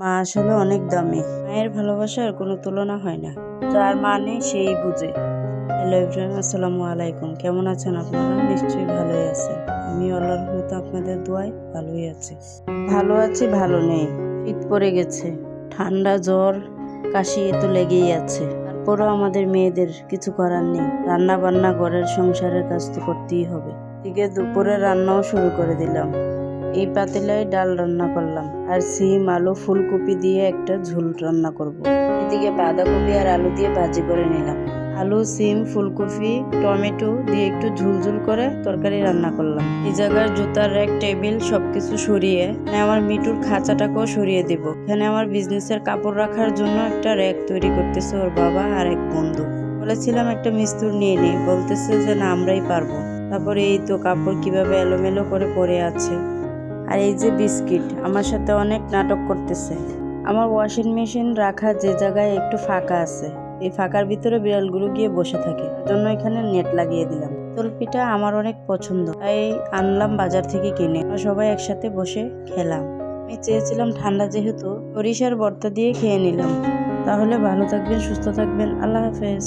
মা আসলে অনেক দামি। মায়ের ভালোবাসার কোনো তুলনা হয় না। যার মা নেই সেই বুঝে। হ্যালো এভরিওয়ান, আসসালামু আলাইকুম। কেমন আছেন আপনারা? নিশ্চয়ই ভালোই আছেন। আমি আল্লাহর রহমতে আপনাদের দোয়ায় ভালোই আছি। ভালো আছি, ভালো নেই। শীত পড়ে গেছে, ঠান্ডা, জ্বর, কাশি এ তো লেগেই আছে। তারপরও আমাদের মেয়েদের কিছু করার নেই। রান্না বান্না, ঘরের সংসারের কাজ তো করতেই হবে। এদিকে দুপুরে রান্নাও শুরু করে দিলাম। এই পাতিলায় ডাল রান্না করলাম, আর সিম, আলু, ফুলকপি দিয়ে একটা ঝোল রান্না করব। এদিকে বাঁধাকপি আর আলু দিয়ে ভাজি করে নিলাম। আলু, সিম, ফুলকপি, টমেটো দিয়ে একটু ঝুলঝুল করে তরকারি রান্না করলাম। এই জায়গার জুতার র্যাক, টেবিল সবকিছু সরিয়ে আমার মিটুর খাঁচাটাকেও সরিয়ে দিব। এখানে আমার বিজনেসের কাপড় রাখার জন্য একটা র্যাক তৈরি করতেছে ওর বাবা আর এক বন্ধু। বলেছিলাম একটা মিস্ত্রি নিয়ে নেই, বলতেছে যে না, আমরাই পারবো। তারপরে এই তো কাপড় কিভাবে এলোমেলো করে পড়ে আছে। আর এই যে বিস্কিট আমার সাথে অনেক নাটক করতেছে। আমার ওয়াশিং মেশিন রাখা যে জায়গায় একটু ফাঁকা আছে, এই ফাঁকার ভিতরে বিড়ালগুলো গিয়ে বসে থাকে, জন্য এখানে নেট লাগিয়ে দিলাম। তলপিটা আমার অনেক পছন্দ, তাই আনলাম বাজার থেকে কিনে। সবাই একসাথে বসে খেলাম। আমি চেয়েছিলাম ঠান্ডা যেহেতু সরিষার ভর্তা দিয়ে খেয়ে নিলাম। তাহলে ভালো থাকবেন, সুস্থ থাকবেন। আল্লাহ হাফেজ।